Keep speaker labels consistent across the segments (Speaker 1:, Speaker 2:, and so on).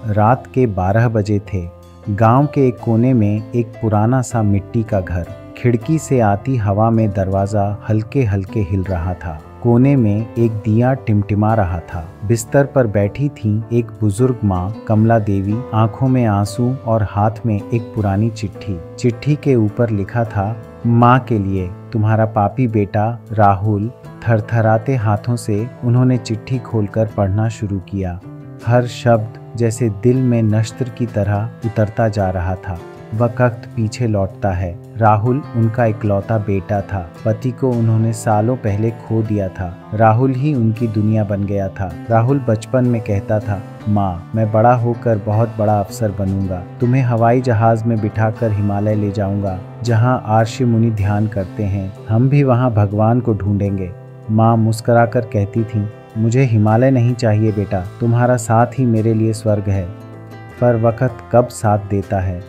Speaker 1: रात के 12 बजे थे। गांव के एक कोने में एक पुराना सा मिट्टी का घर। खिड़की से आती हवा में दरवाजा हल्के हल्के हिल रहा था। कोने में एक दिया टिमटिमा रहा था। बिस्तर पर बैठी थी एक बुजुर्ग माँ कमला देवी, आंखों में आंसू और हाथ में एक पुरानी चिट्ठी। चिट्ठी के ऊपर लिखा था, माँ के लिए, तुम्हारा पापी बेटा राहुल। थरथराते हाथों से उन्होंने चिट्ठी खोलकर पढ़ना शुरू किया। हर शब्द जैसे दिल में नश्तर की तरह उतरता जा रहा था। वक्त पीछे लौटता है। राहुल उनका इकलौता बेटा था। पति को उन्होंने सालों पहले खो दिया था। राहुल ही उनकी दुनिया बन गया था। राहुल बचपन में कहता था, माँ, मैं बड़ा होकर बहुत बड़ा अफसर बनूंगा। तुम्हें हवाई जहाज में बिठाकर हिमालय ले जाऊंगा, जहाँ आर्षि मुनि ध्यान करते हैं। हम भी वहाँ भगवान को ढूंढेंगे। माँ मुस्कुराकर कहती थी, मुझे हिमालय नहीं चाहिए बेटा, तुम्हारा साथ ही मेरे लिए स्वर्ग है। पर वक्त कब साथ देता है।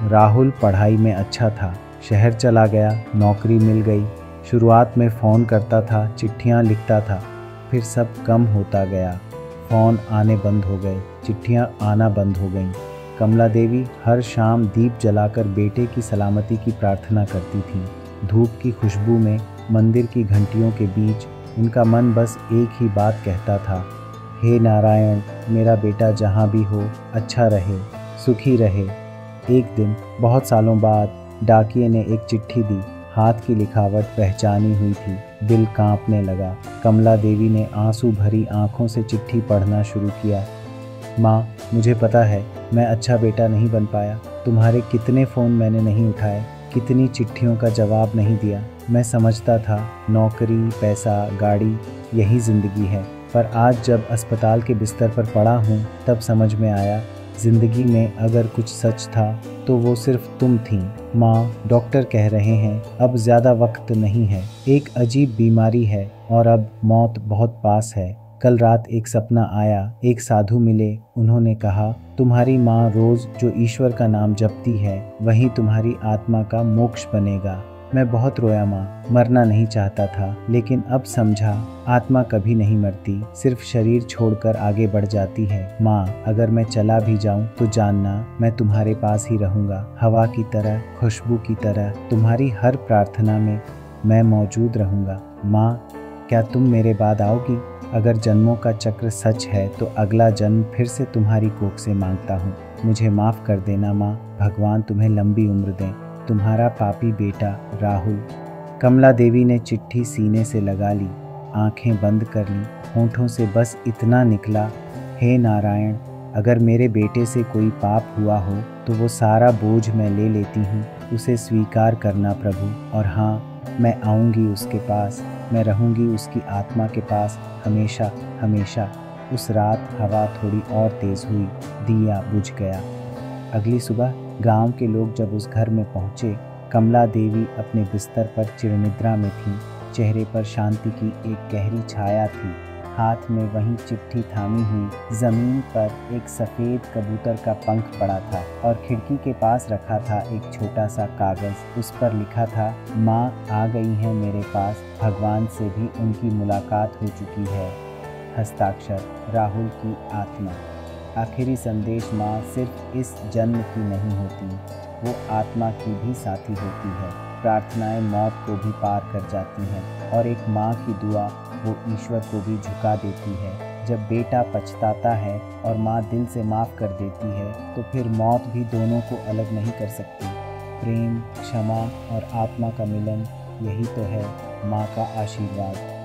Speaker 1: राहुल पढ़ाई में अच्छा था, शहर चला गया, नौकरी मिल गई। शुरुआत में फ़ोन करता था, चिट्ठियाँ लिखता था, फिर सब कम होता गया। फ़ोन आने बंद हो गए, चिट्ठियाँ आना बंद हो गईं। कमला देवी हर शाम दीप जलाकर बेटे की सलामती की प्रार्थना करती थी। धूप की खुशबू में, मंदिर की घंटियों के बीच उनका मन बस एक ही बात कहता था, हे नारायण, मेरा बेटा जहाँ भी हो अच्छा रहे, सुखी रहे। एक दिन बहुत सालों बाद डाकिये ने एक चिट्ठी दी। हाथ की लिखावट पहचानी हुई थी। दिल कांपने लगा। कमला देवी ने आंसू भरी आंखों से चिट्ठी पढ़ना शुरू किया। माँ, मुझे पता है मैं अच्छा बेटा नहीं बन पाया। तुम्हारे कितने फ़ोन मैंने नहीं उठाए, कितनी चिट्ठियों का जवाब नहीं दिया। मैं समझता था नौकरी, पैसा, गाड़ी यही ज़िंदगी है। पर आज जब अस्पताल के बिस्तर पर पड़ा हूँ तब समझ में आया, ज़िंदगी में अगर कुछ सच था तो वो सिर्फ तुम थीं। माँ, डॉक्टर कह रहे हैं अब ज़्यादा वक्त नहीं है, एक अजीब बीमारी है और अब मौत बहुत पास है। कल रात एक सपना आया, एक साधु मिले। उन्होंने कहा, तुम्हारी माँ रोज़ जो ईश्वर का नाम जपती है वही तुम्हारी आत्मा का मोक्ष बनेगा। मैं बहुत रोया माँ, मरना नहीं चाहता था, लेकिन अब समझा आत्मा कभी नहीं मरती, सिर्फ शरीर छोड़कर आगे बढ़ जाती है। माँ, अगर मैं चला भी जाऊँ तो जानना मैं तुम्हारे पास ही रहूँगा, हवा की तरह, खुशबू की तरह। तुम्हारी हर प्रार्थना में मैं मौजूद रहूँगा। माँ, क्या तुम मेरे बाद आओगी? अगर जन्मों का चक्र सच है तो अगला जन्म फिर से तुम्हारी कोख से मांगता हूँ। मुझे माफ़ कर देना माँ, भगवान तुम्हें लंबी उम्र दें। तुम्हारा पापी बेटा राहुल। कमला देवी ने चिट्ठी सीने से लगा ली, आंखें बंद कर ली। होंठों से बस इतना निकला, हे नारायण, अगर मेरे बेटे से कोई पाप हुआ हो तो वो सारा बोझ मैं ले लेती हूँ। उसे स्वीकार करना प्रभु। और हाँ, मैं आऊँगी उसके पास, मैं रहूँगी उसकी आत्मा के पास हमेशा हमेशा। उस रात हवा थोड़ी और तेज़ हुई, दिया बुझ गया। अगली सुबह गांव के लोग जब उस घर में पहुंचे, कमला देवी अपने बिस्तर पर चिरनिद्रा में थी। चेहरे पर शांति की एक गहरी छाया थी। हाथ में वही चिट्ठी थामी हुई। ज़मीन पर एक सफ़ेद कबूतर का पंख पड़ा था और खिड़की के पास रखा था एक छोटा सा कागज़। उस पर लिखा था, माँ आ गई हैं मेरे पास, भगवान से भी उनकी मुलाकात हो चुकी है। हस्ताक्षर राहुल की आत्मा। आखिरी संदेश माँ सिर्फ इस जन्म की नहीं होती, वो आत्मा की भी साथी होती है। प्रार्थनाएं मौत को भी पार कर जाती हैं और एक माँ की दुआ वो ईश्वर को भी झुका देती है। जब बेटा पछताता है और माँ दिल से माफ़ कर देती है तो फिर मौत भी दोनों को अलग नहीं कर सकती। प्रेम, क्षमा और आत्मा का मिलन, यही तो है माँ का आशीर्वाद।